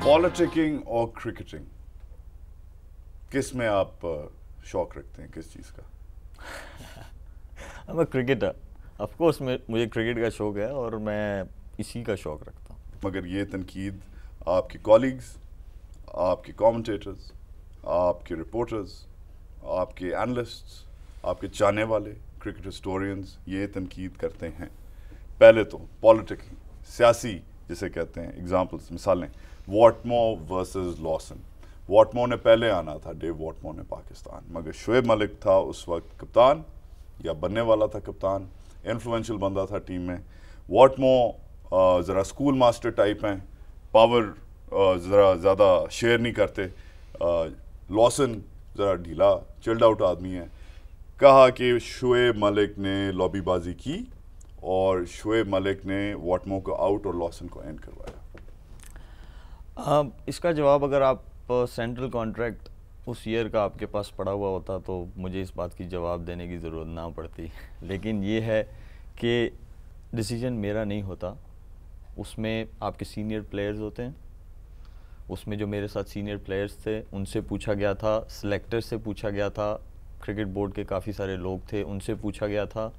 पॉलिटिकिंग और क्रिकेटिंग, किस में आप शौक रखते हैं, किस चीज़ का? I'm a cricketer. Of course मुझे क्रिकेट का शौक है और मैं इसी का शौक रखता हूँ. मगर ये तनकीद आपके कॉलीग्स, आपके कमेंटेटर्स, आपके रिपोर्टर्स, आपके एनालिस्ट्स, आपके चाहने वाले क्रिकेट हिस्टोरियंस ये तनकीद करते हैं. पहले तो पॉलिटिकिंग, सियासी जिसे कहते हैं, एग्जांपल्स, मिसालें, वॉटमोर वर्सेस लॉसन. वॉटमोर ने पहले आना था, डेव वॉटमोर ने पाकिस्तान, मगर शुएब मलिक था उस वक्त कप्तान या बनने वाला था कप्तान, इन्फ्लुएंशियल बंदा था टीम में. वॉटमोर ज़रा स्कूल मास्टर टाइप हैं, पावर ज़रा ज़्यादा शेयर नहीं करते. लॉसन ज़रा ढीला चिल्ड आउट आदमी है. कहा कि शुएब मलिक ने लॉबीबाजी की और शुएब मलिक ने वॉटमोर को आउट और लॉसन को एंड करवाया. इसका जवाब अगर आप सेंट्रल कॉन्ट्रैक्ट उस ईयर का आपके पास पड़ा हुआ होता तो मुझे इस बात की जवाब देने की ज़रूरत ना पड़ती. लेकिन ये है कि डिसीजन मेरा नहीं होता, उसमें आपके सीनियर प्लेयर्स होते हैं. उसमें जो मेरे साथ सीनियर प्लेयर्स थे उनसे पूछा गया था, सिलेक्टर से पूछा गया था, क्रिकेट बोर्ड के काफ़ी सारे लोग थे उनसे पूछा गया था.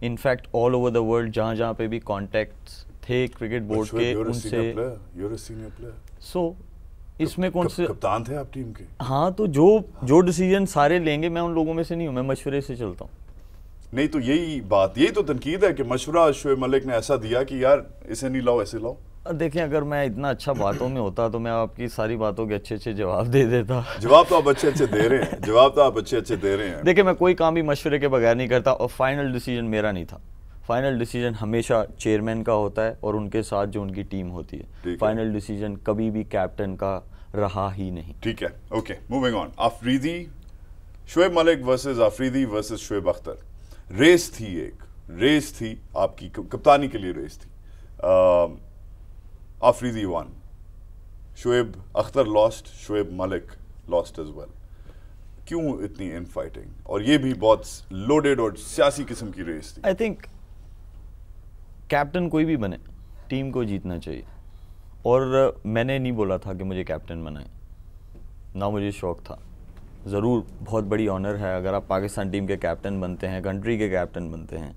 In fact all over the world जहाँ जहाँ पे भी कॉन्टैक्ट्स थे क्रिकेट बोर्ड के उनसे. सो इसमें कौन से कप्तान थे आप टीम के? हाँ, तो जो डिसीजन सारे लेंगे, मैं उन लोगों में से नहीं हूँ, मैं मशवरे से चलता हूँ. नहीं तो यही तो तनकीद है कि मशवरा शुएब मलिक ने ऐसा दिया कि यार इसे नहीं लाओ, ऐसे लाओ. देखें, अगर मैं इतना अच्छा बातों में होता तो मैं आपकी सारी बातों के अच्छे अच्छे जवाब दे देता. जवाब तो आप अच्छे दे रहे हैं, जवाब तो आप अच्छे दे रहे हैं. देखिए, मैं कोई काम भी मशवरे के बगैर नहीं करता और फाइनल डिसीजन मेरा नहीं था. फाइनल डिसीजन हमेशा चेयरमैन का होता है और उनके साथ जो उनकी टीम होती है. फाइनल डिसीजन कभी भी कैप्टन का रहा ही नहीं. ठीक है, okay, moving on. Afridi, Shoaib Malik versus Afridi versus Shoaib Akhtar. Race थी आपकी कप्तानी के लिए रेस थी. Afridi won, Shoaib Akhtar lost, Shoaib Malik lost as well. क्यों इतनी इन फाइटिंग? और ये भी बहुत लोडेड और सियासी किस्म की रेस थी. आई थिंक कैप्टन कोई भी बने, टीम को जीतना चाहिए. और मैंने नहीं बोला था कि मुझे कैप्टन बनाए, ना मुझे शौक था. ज़रूर बहुत बड़ी ऑनर है अगर आप पाकिस्तान टीम के कैप्टन बनते हैं, कंट्री के कैप्टन बनते हैं,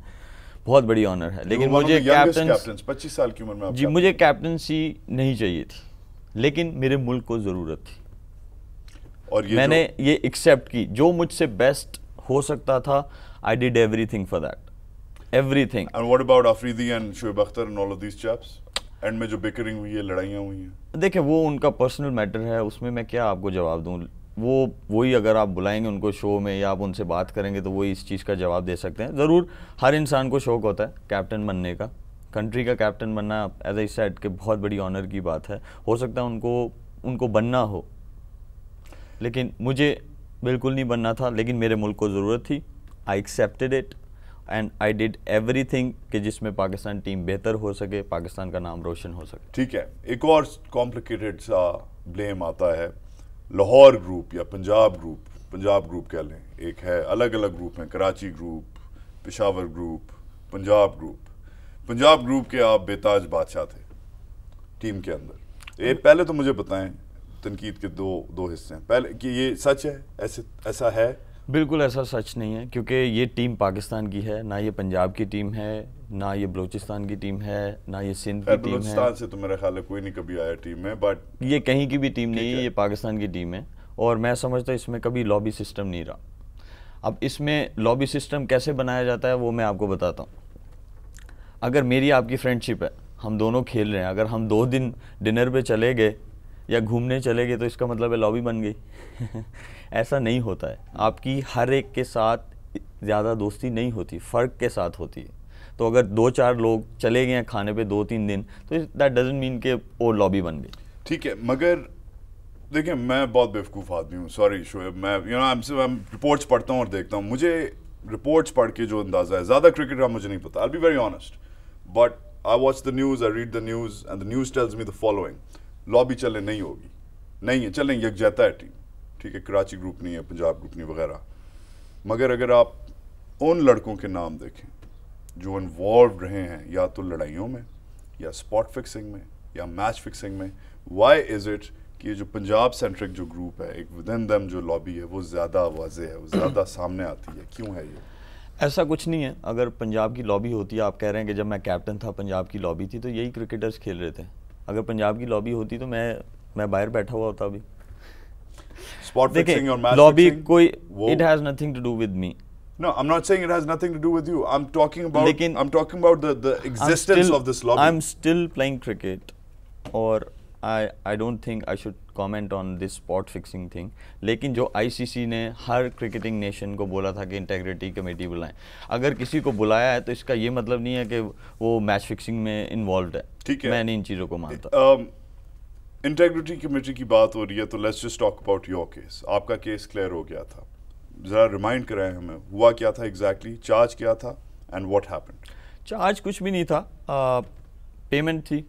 बहुत बड़ी ऑनर है. लेकिन मुझे कैप्टन 25 साल की उम्र में जी मुझे कैप्टनसी नहीं चाहिए थी, लेकिन मेरे मुल्क को ज़रूरत थी और मैंने ये एक्सेप्ट की. जो मुझसे बेस्ट हो सकता था, I did everything for that, everything. And what about Afridi and Shoaib Akhtar and all of these chaps? End में जो बिकरिंग हुई है, लड़ाइयाँ हुई हैं, देखिए वो उनका पर्सनल मैटर है, उसमें मैं क्या आपको जवाब दूँ. वही अगर आप बुलाएंगे उनको शो में या आप उनसे बात करेंगे तो वही इस चीज़ का जवाब दे सकते हैं. ज़रूर हर इंसान को शौक़ होता है कैप्टन बनने का, कंट्री का कैप्टन बनना एज आई सेड कि बहुत बड़ी ऑनर की बात है. हो सकता है उनको बनना हो, लेकिन मुझे बिल्कुल नहीं बनना था. लेकिन मेरे मुल्क को ज़रूरत थी, I accepted it and I did everything कि जिसमें पाकिस्तान टीम बेहतर हो सके, पाकिस्तान का नाम रोशन हो सके. ठीक है, एक और कॉम्प्लिकेटेड सा ब्लेम आता है लाहौर ग्रुप या पंजाब ग्रुप कह लें. एक है, अलग अलग ग्रुप हैं, Karachi group, Peshawar group, Punjab group के आप बेताज बादशाह थे टीम के अंदर. ये पहले तो मुझे बताएं, तनकीद के दो हिस्से हैं. पहले कि ये सच है, ऐसा है? बिल्कुल ऐसा सच नहीं है, क्योंकि ये टीम पाकिस्तान की है, ना ये पंजाब की टीम है, ना ये बलूचिस्तान की टीम है, ना ये सिंध की टीम है. बलूचिस्तान से तो मेरा ख्याल है कोई नहीं कभी आया टीम में, बट ये कहीं की भी टीम नहीं है, ये पाकिस्तान की टीम है. और मैं समझता हूँ इसमें कभी लॉबी सिस्टम नहीं रहा. अब इसमें लॉबी सिस्टम कैसे बनाया जाता है वो मैं आपको बताता हूँ. अगर मेरी आपकी फ्रेंडशिप है, हम दोनों खेल रहे हैं, अगर हम 2 दिन डिनर पे चले गए या घूमने चले गए तो इसका मतलब है लॉबी बन गई. ऐसा नहीं होता है. आपकी हर एक के साथ ज़्यादा दोस्ती नहीं होती, फ़र्क के साथ होती है. तो अगर 2-4 लोग चले गए हैं खाने पे 2-3 दिन, तो दैट डजंट मीन कि वो लॉबी बन गई. ठीक है, मगर देखिए मैं बहुत बेवकूफ़ आदमी हूँ, सॉरी शुएब. मैं रिपोर्ट्स पढ़ता हूँ और देखता हूँ. मुझे रिपोर्ट्स पढ़ के जो अंदाज़ा है, ज़्यादा क्रिकेट का मुझे नहीं पता, I will be very honest, but I watch the news, I read the news and the news tells me the following. Lobby चले नहीं होगी, नहीं है, चलें यकजहता है टीम, ठीक है, कराची ग्रुप नहीं है, पंजाब ग्रुप नहीं वगैरह. मगर अगर आप उन लड़कों के नाम देखें जो इन्वॉल्व रहे हैं या तो लड़ाइयों में या स्पॉट फिक्सिंग में یا میچ فکسنگ میں. وائی از اٹ کہ یہ جو پنجاب سینٹرک جو گروپ ہے ایک ودن دم جو لابی ہے وہ زیادہ واضح ہے, وہ زیادہ سامنے آتی ہے, کیوں ہے یہ؟ ایسا کچھ نہیں ہے. اگر پنجاب کی لابی ہوتی ہے, آپ کہہ رہے ہیں کہ جب میں کیپٹن تھا پنجاب کی لابی تھی, تو یہی کرکٹرز کھیل رہے تھے. اگر پنجاب کی لابی ہوتی تو میں باہر بیٹھا ہوا ہوتا ابھی. دیکھیں لابی کوئی it has nothing to do with me. No, I'm not saying it has nothing to do with you. I'm talking about the existence of this lobby. I'm still playing cricket, or I don't think I should comment on this spot fixing thing. لیکن جو ICC نے ہر کرکٹنگ nation کو بولا تھا کہ integrity committee بلائیں, اگر کسی کو بلایا ہے تو اس کا یہ مطلب نہیں ہے کہ وہ میچ فکسنگ میں انوالوڈ ہے. ٹھیک ہے, میں نہیں ان چیزوں کو مانتا. انٹیگریٹی کمیٹی کی بات ہو رہی ہے تو let's just talk about your case. آپ کا کیس کلیئر ہو گیا تھا, ذرا ریمائنڈ کرائیں ہمیں ہوا کیا تھا ایگزیکٹلی, چارج کیا تھا اینڈ واٹ ہیپنڈ؟ چارج کچھ بھی نہیں تھا, پیمنٹ تھی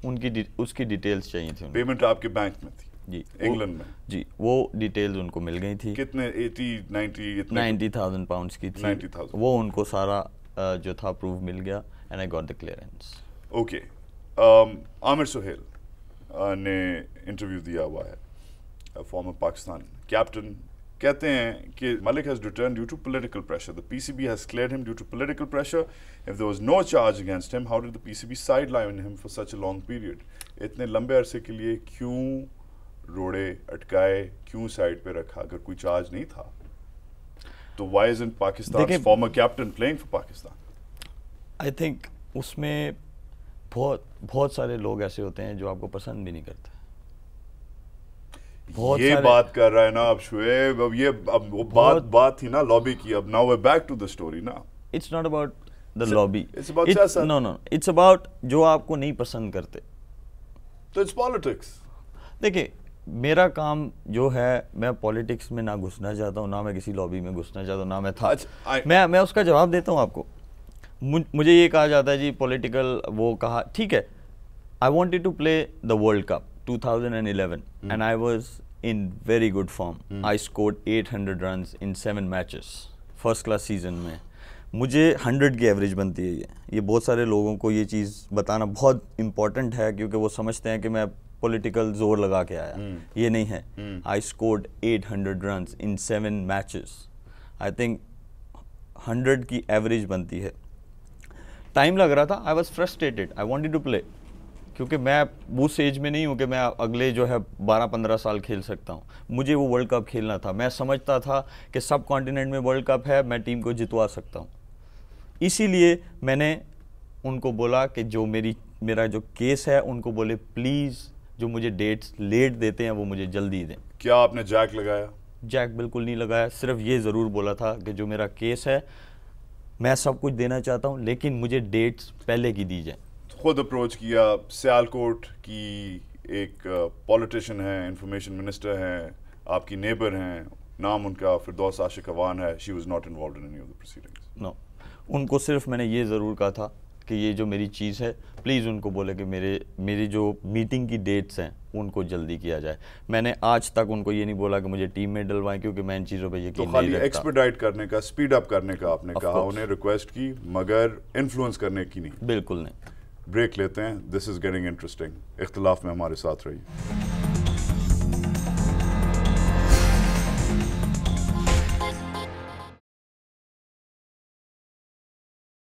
ان کی, اس کی ڈیٹیلز چاہیے تھی. پیمنٹ آپ کے بینک میں تھی؟ جی, انگلینڈ میں. جی, وہ ڈیٹیلز ان کو مل گئی تھی. کتنے 90,000 پاؤنڈس کی تھی. 90,000 وہ ان کو سارا جو تھا پروف مل گیا and I got the clearance. Okay, Aamir Sohail نے انٹرویو دیا ہوا ہے, فارمر پاکستان کیپٹن, کہتے ہیں کہ ملک has returned due to political pressure. The PCB has cleared him due to political pressure. If there was no charge against him, how did the PCB sideline him for such a long period? اتنے لمبے عرصے کے لیے کیوں روڑے اٹکائے, کیوں side پہ رکھا اگر کوئی چارج نہیں تھا تو why isn't Pakistan's former captain playing for Pakistan? I think اس میں بہت سارے لوگ ایسے ہوتے ہیں جو آپ کو پسند بھی نہیں کرتے. یہ بات کر رہا ہے نا اب شعیب, اب یہ اب وہ بات تھی نا لابی کی, اب now we're back to the story نا. It's not about the lobby. It's about سیاست. No, it's about جو آپ کو نہیں پسند کرتے. تو it's politics. دیکھیں میرا کام جو ہے, میں پولیٹکس میں نہ گھسنا چاہتا ہوں, نہ میں کسی لابی میں گھسنا چاہتا ہوں, نہ میں تھا. میں اس کا جواب دیتا ہوں آپ کو. مجھے یہ کہا جاتا ہے جی پولیٹیکل, وہ کہا ٹھیک ہے, I wanted to play the World Cup 2011 and I was in very good form. I scored 800 runs in 7 matches first class season میں. مجھے 100 کی ایوریج بنتی ہے. یہ بہت سارے لوگوں کو یہ چیز بتانا بہت امپورٹنٹ ہے کیونکہ وہ سمجھتے ہیں کہ میں پولیٹیکل زور لگا کے آیا. یہ نہیں ہے. I scored 800 runs in 7 matches. I think 100 کی ایوریج بنتی ہے. ٹائم لگ رہا تھا, I was frustrated, I wanted to play. کیونکہ میں اس ایج میں نہیں ہوں کہ میں اگلے جو ہے 12-15 سال کھیل سکتا ہوں. مجھے وہ ورلڈ کپ کھیلنا تھا. میں سمجھتا تھا کہ سب کانٹیننٹ میں ورلڈ کپ ہے, میں ٹیم کو جتوا سکتا ہوں. اسی لیے میں نے ان کو بولا کہ جو میرا جو کیس ہے ان کو بولے پلیز جو مجھے ڈیٹس لیٹ دیتے ہیں وہ مجھے جلدی دیں. کیا آپ نے جیک لگایا؟ جیک بالکل نہیں لگایا, صرف یہ ضرور بولا تھا کہ جو میرا کیس ہے میں سب کچھ دینا چاہتا ہوں لیکن مجھے ڈیٹس پہلے کی دی جائیں. خود اپروچ کیا. سیالکوٹ کی ایک پولیٹیشین ہیں, انفارمیشن منسٹر ہیں, آپ کی نیبر ہیں, نام ان کا فردوس عاشق اوان ہے. She was not involved in any of the proceedings. No, ان کو صرف میں نے یہ ضرور کہا تھا کہ یہ جو میری چیز ہے پلیز ان کو بولے کہ میری جو میٹنگ کی ڈیٹس ہیں ان کو جلدی کیا جائے. میں نے آج تک ان کو یہ نہیں بولا کہ مجھے ٹیم میں ڈلوائیں کیونکہ میں ان چیزوں پہ یقین نہیں رکھتا. تو خالی ایکسپیڈائٹ کرنے کا, اسپیڈ اپ کرنے کا آپ نے کہا, انہیں ریکویسٹ کی مگر انفلوئنس کرنے کی نہیں. بالکل نہیں. بریک لیتے ہیں. دس از گیٹنگ انٹرسٹنگ. اختلاف میں ہمارے ساتھ رہیے.